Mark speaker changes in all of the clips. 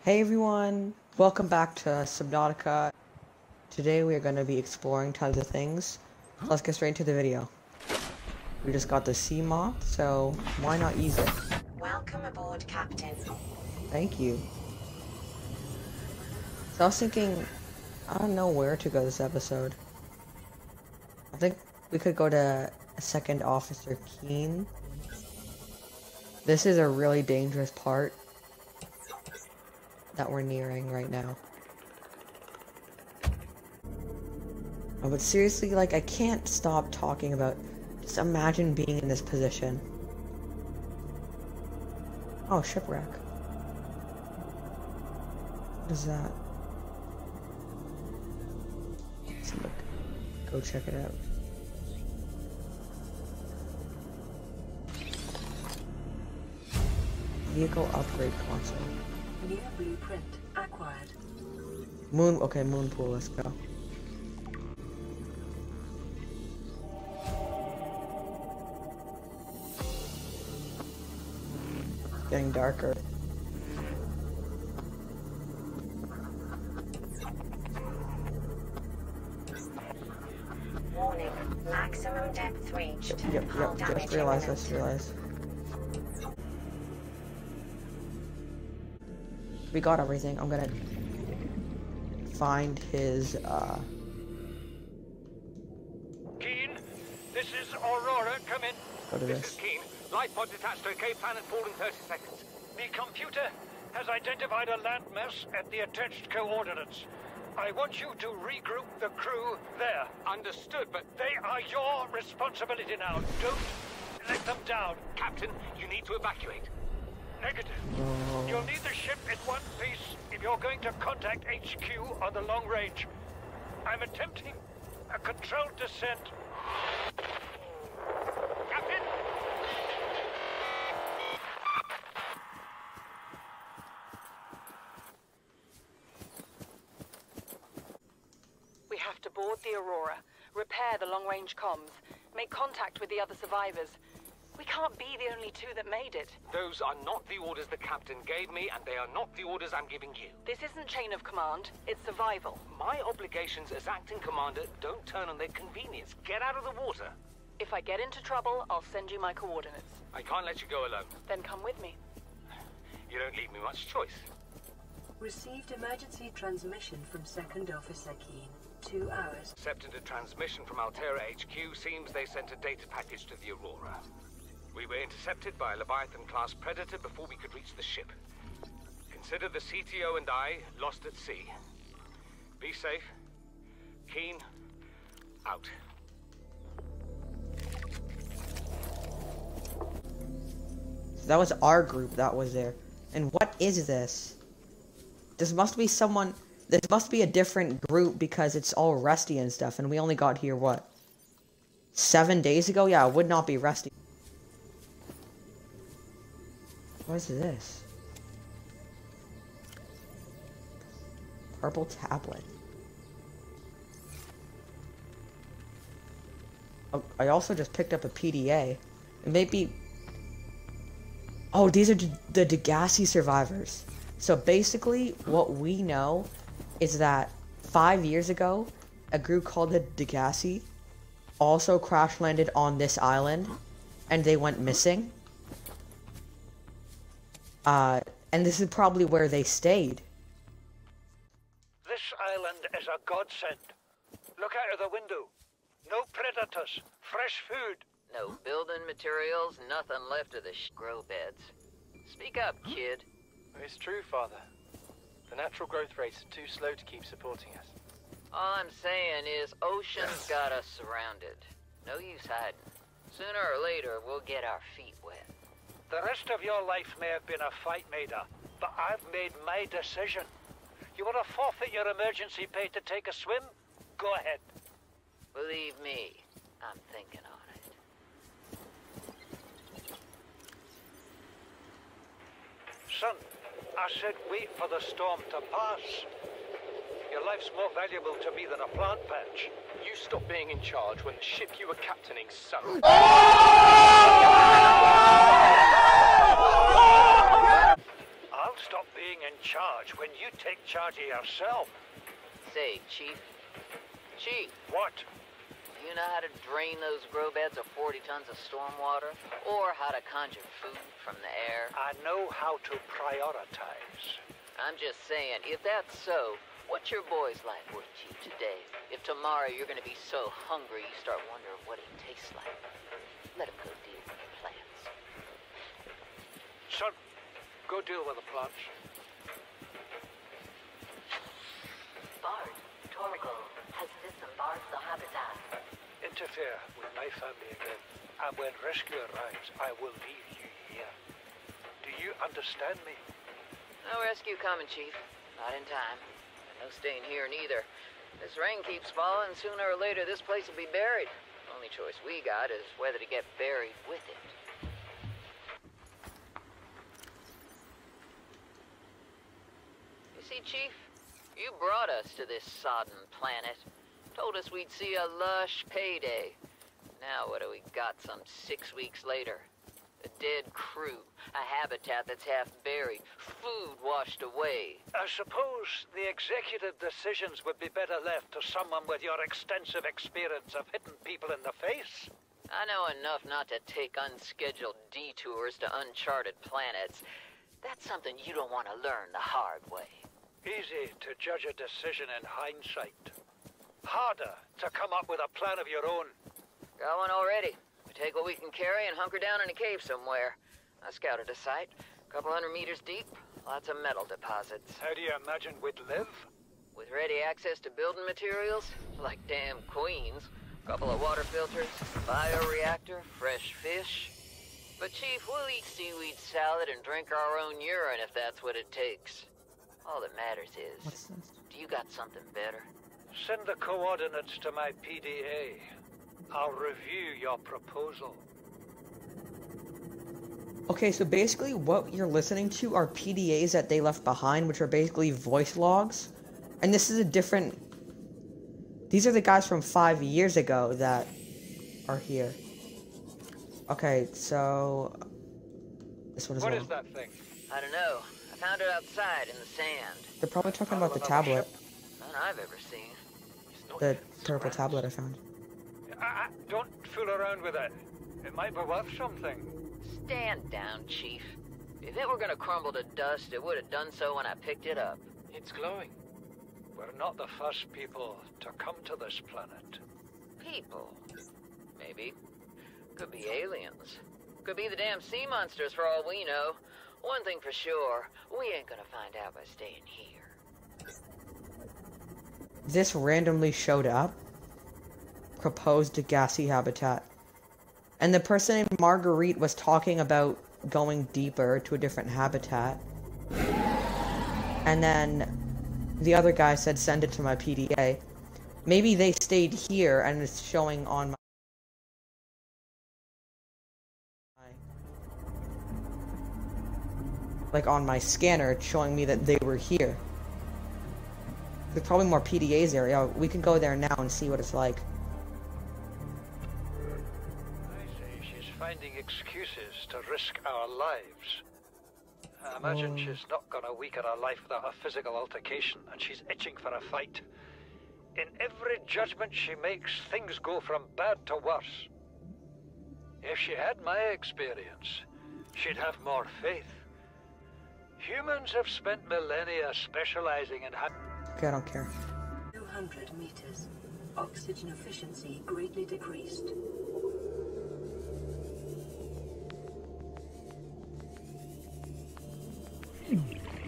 Speaker 1: Hey everyone, welcome back to Subnautica. Today we are going to be exploring tons of things. So let's get straight into the video. We just got the sea moth, so why not use it?
Speaker 2: Welcome aboard, Captain.
Speaker 1: Thank you. So I was thinking, I don't know where to go this episode. I think we could go to Second Officer Keen. This is a really dangerous part that we're nearing right now. Oh, but seriously, like, I can't stop talking about, just imagine being in this position. Oh, shipwreck. What is that? Let's look. Go check it out. Vehicle upgrade console.
Speaker 2: New blueprint acquired.
Speaker 1: Okay, moon pool, let's go. Getting darker.
Speaker 2: Warning, maximum depth reached.
Speaker 1: Yep, just realized. We got everything. I'm gonna find his,
Speaker 3: Keen, this is Aurora, come in.
Speaker 1: Go to
Speaker 3: This
Speaker 1: this.
Speaker 3: is Keen. Life pod detached to Cape Planet fall in 30 seconds. The computer has identified a landmass at the attached coordinates. I want you to regroup the crew there. Understood, but they are your responsibility now. Don't let them down. Captain, you need to evacuate. Negative.
Speaker 1: Oh.
Speaker 3: You'll need the ship in one piece if you're going to contact HQ on the long range. I'm attempting a controlled descent. Captain!
Speaker 4: We have to board the Aurora, repair the long-range comms, make contact with the other survivors. We can't be the only two that made it.
Speaker 3: Those are not the orders the captain gave me, and they are not the orders I'm giving you.
Speaker 4: This isn't chain of command, it's survival.
Speaker 3: My obligations as acting commander don't turn on their convenience. Get out of the water.
Speaker 4: If I get into trouble, I'll send you my coordinates.
Speaker 3: I can't let you go alone.
Speaker 4: Then come with me.
Speaker 3: You don't leave me much choice.
Speaker 2: Received emergency transmission from Second Officer Keen. 2 hours.
Speaker 3: Accepted a transmission from Altera HQ. Seems they sent a data package to the Aurora. We were intercepted by a Leviathan-class predator before we could reach the ship. Consider the CTO and I lost at sea. Be safe. Keen. Out.
Speaker 1: So that was our group that was there. And what is this? This must be someone... This must be a different group because it's all rusty and stuff, and we only got here, what? 7 days ago? Yeah, it would not be rusty. What is this? Purple tablet. Oh, I also just picked up a PDA. It may be... Oh, these are the Degassi survivors. So basically, what we know is that 5 years ago, a group called the Degassi also crash landed on this island, and they went missing. And this is probably where they stayed.
Speaker 3: This island is a godsend. Look out of the window. No predators. Fresh food.
Speaker 5: No building materials, nothing left of the grow beds. Speak up, kid.
Speaker 6: It's true, Father. The natural growth rates are too slow to keep supporting us.
Speaker 5: All I'm saying is ocean's got us surrounded. No use hiding. Sooner or later, we'll get our feet wet.
Speaker 3: The rest of your life may have been a fight, Maida, but I've made my decision. You want to forfeit your emergency pay to take a swim? Go ahead.
Speaker 5: Believe me, I'm thinking on it.
Speaker 3: Son, I said wait for the storm to pass. Your life's more valuable to me than a plant patch.
Speaker 6: You stopped being in charge when the ship you were captaining sunk.
Speaker 3: I'll stop being in charge when you take charge of yourself?
Speaker 5: Say, Chief. Chief,
Speaker 3: What?
Speaker 5: do you know how to drain those grow beds of 40 tons of stormwater? Or how to conjure food from the air?
Speaker 3: I know how to prioritize.
Speaker 5: I'm just saying, if that's so, what's your boy's life worth to you today? If tomorrow you're gonna be so hungry you start wondering what it tastes like, let him go deal with the plants.
Speaker 3: Son, go deal with the plants.
Speaker 2: Bard, Torgal has disembarked the habitat.
Speaker 3: Interfere with my family again, and when rescue arrives, I will leave you here. Do you understand me?
Speaker 5: No rescue coming, Chief. Not in time. And no staying here neither. This rain keeps falling, sooner or later this place will be buried. Only choice we got is whether to get buried with it. You see, Chief, you brought us to this sodden planet. Told us we'd see a lush payday. Now what do we got some 6 weeks later? A dead crew, a habitat that's half buried, food washed away.
Speaker 3: I suppose the executive decisions would be better left to someone with your extensive experience of hitting people in the face.
Speaker 5: I know enough not to take unscheduled detours to uncharted planets. That's something you don't want to learn the hard way.
Speaker 3: Easy to judge a decision in hindsight. Harder to come up with a plan of your own.
Speaker 5: Got one already. We take what we can carry and hunker down in a cave somewhere. I scouted a site, a couple 100 meters deep, lots of metal deposits.
Speaker 3: How do you imagine we'd live?
Speaker 5: With ready access to building materials, like damn queens, couple of water filters, bioreactor, fresh fish. But Chief, we'll eat seaweed salad and drink our own urine if that's what it takes. All that matters is,
Speaker 1: What's this?
Speaker 5: do you got something better?
Speaker 3: Send the coordinates to my PDA. I'll review your proposal.
Speaker 1: Okay, so basically what you're listening to are PDAs that they left behind, which are basically voice logs. And this is a different... These are the guys from 5 years ago that are here. Okay, so... This one as
Speaker 3: What
Speaker 1: well.
Speaker 3: is that thing?
Speaker 5: I don't know. I found it outside in the sand.
Speaker 1: They're probably talking about the
Speaker 3: Another
Speaker 1: tablet.
Speaker 3: ship?
Speaker 5: None I've ever seen.
Speaker 1: The purple tablet I found.
Speaker 3: Don't fool around with it. It might be worth something.
Speaker 5: Stand down, Chief. If it were gonna crumble to dust, it would have done so when I picked it up.
Speaker 6: It's glowing.
Speaker 3: We're not the first people to come to this planet.
Speaker 5: People. Maybe. Could be aliens. Could be the damn sea monsters for all we know. One thing for sure, we ain't gonna find out by staying here.
Speaker 1: This randomly showed up. Proposed gassy habitat. And the person named Marguerite was talking about going deeper to a different habitat. And then the other guy said send it to my PDA. Maybe they stayed here and it's showing on my... Like on my scanner, it's showing me that they were here. There's probably more PDAs there. Yeah, we can go there now and see what it's like.
Speaker 3: I say she's finding excuses to risk our lives. I imagine she's not gonna weaken her life without a physical altercation, and she's itching for a fight. In every judgment she makes, things go from bad to worse. If she had my experience, she'd have more faith. Humans have spent millennia specializing in
Speaker 1: Okay, I don't care.
Speaker 2: 200 meters. Oxygen efficiency greatly decreased.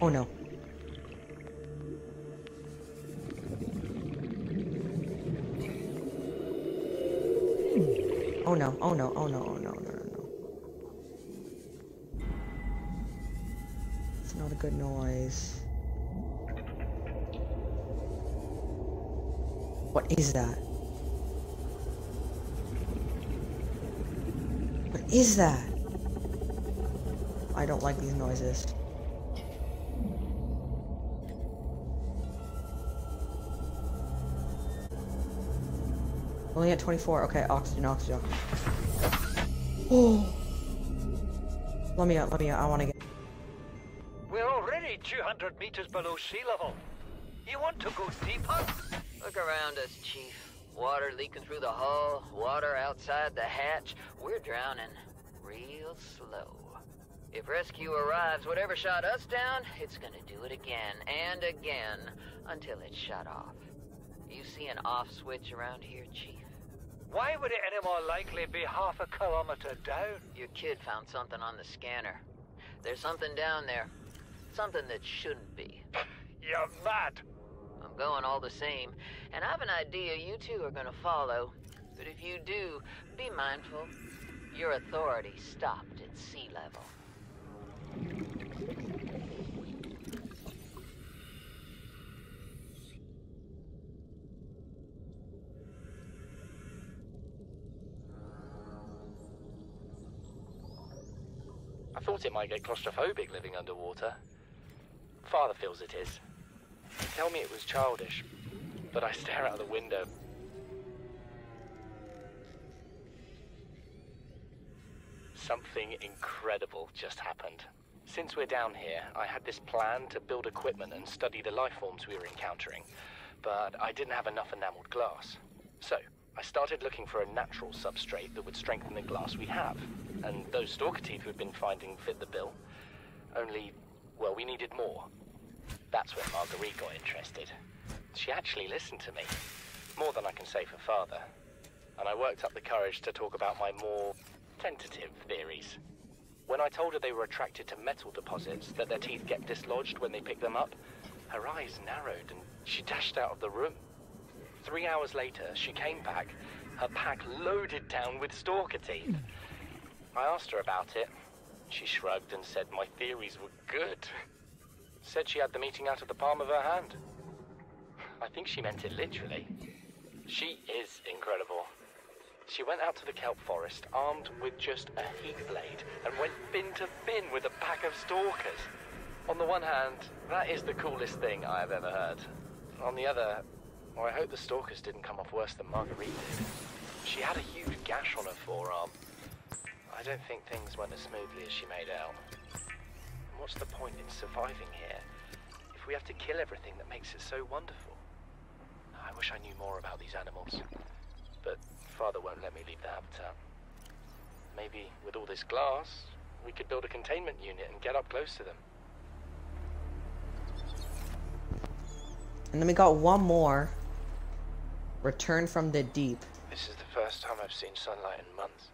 Speaker 1: Oh no. Oh no, oh no, oh no, oh no, no, no, no. It's not a good noise. What is that? What is that? I don't like these noises. Only at 24. Okay, oxygen, oxygen. Oh! Let me out, I wanna get...
Speaker 3: We're already 200 meters below sea level. You want to go deeper?
Speaker 5: Look around us, Chief. Water leaking through the hull, water outside the hatch. We're drowning real slow. If rescue arrives, whatever shot us down, it's gonna do it again and again until it's shut off. You see an off switch around here, Chief?
Speaker 3: Why would it any more likely be half a kilometer down?
Speaker 5: Your kid found something on the scanner. There's something down there. Something that shouldn't be.
Speaker 3: You're mad.
Speaker 5: I'm going all the same, and I have an idea you two are gonna follow. But if you do, be mindful. Your authority stopped at sea level.
Speaker 6: I thought it might get claustrophobic living underwater. Father feels it is. He'd tell me it was childish, but I stare out the window. Something incredible just happened. Since we're down here, I had this plan to build equipment and study the life forms we were encountering, but I didn't have enough enameled glass. So, I started looking for a natural substrate that would strengthen the glass we have, and those stalker teeth we've been finding fit the bill. Only, well, we needed more. That's when Marguerite got interested. She actually listened to me, more than I can say for Father, and I worked up the courage to talk about my more tentative theories. When I told her they were attracted to metal deposits, that their teeth get dislodged when they pick them up, her eyes narrowed and she dashed out of the room. 3 hours later, she came back, her pack loaded down with stalker teeth. I asked her about it. She shrugged and said my theories were good. Said she had the meeting out of the palm of her hand. I think she meant it literally. She is incredible. She went out to the kelp forest armed with just a heat blade and went bin to bin with a pack of stalkers. On the one hand, that is the coolest thing I have ever heard. On the other, well, I hope the stalkers didn't come off worse than Marguerite did. She had a huge gash on her forearm. I don't think things went as smoothly as she made out. And what's the point in surviving here if we have to kill everything that makes it so wonderful? I wish I knew more about these animals, but Father won't let me leave the habitat. Maybe with all this glass, we could build a containment unit and get up close to them.
Speaker 1: And then we got one more. Return from the deep.
Speaker 6: This is the first time I've seen sunlight in months.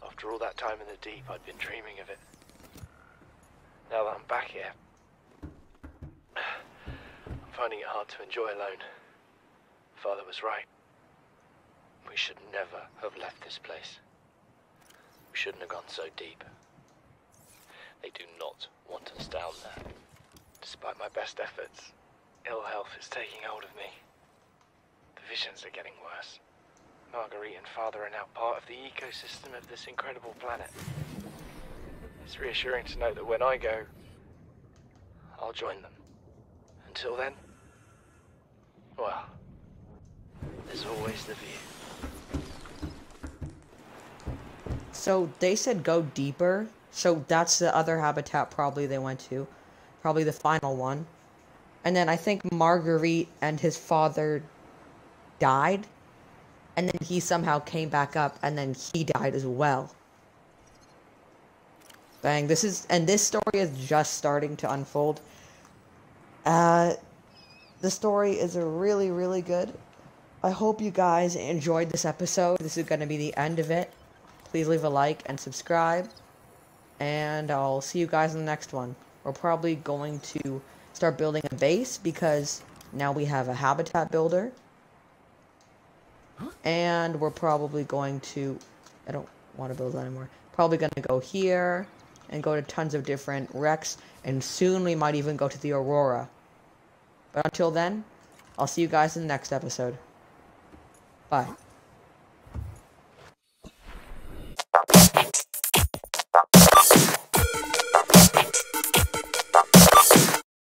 Speaker 6: After all that time in the deep, I'd been dreaming of it. Now that I'm back here, I'm finding it hard to enjoy alone. Father was right. We should never have left this place. We shouldn't have gone so deep. They do not want us down there. Despite my best efforts, ill health is taking hold of me. The visions are getting worse. Marguerite and Father are now part of the ecosystem of this incredible planet. It's reassuring to know that when I go, I'll join them. Until then, well, there's always the view.
Speaker 1: So they said go deeper. So that's the other habitat probably they went to. Probably the final one. And then I think Marguerite and his father died. And then he somehow came back up and then he died as well. Bang, this story is just starting to unfold. The story is really, really good. I hope you guys enjoyed this episode. This is going to be the end of it. Please leave a like and subscribe. And I'll see you guys in the next one. We're probably going to start building a base because now we have a habitat builder. And we're probably going to... I don't want to build that anymore. Probably going to go here and go to tons of different wrecks. And soon we might even go to the Aurora. But until then, I'll see you guys in the next episode. Bye.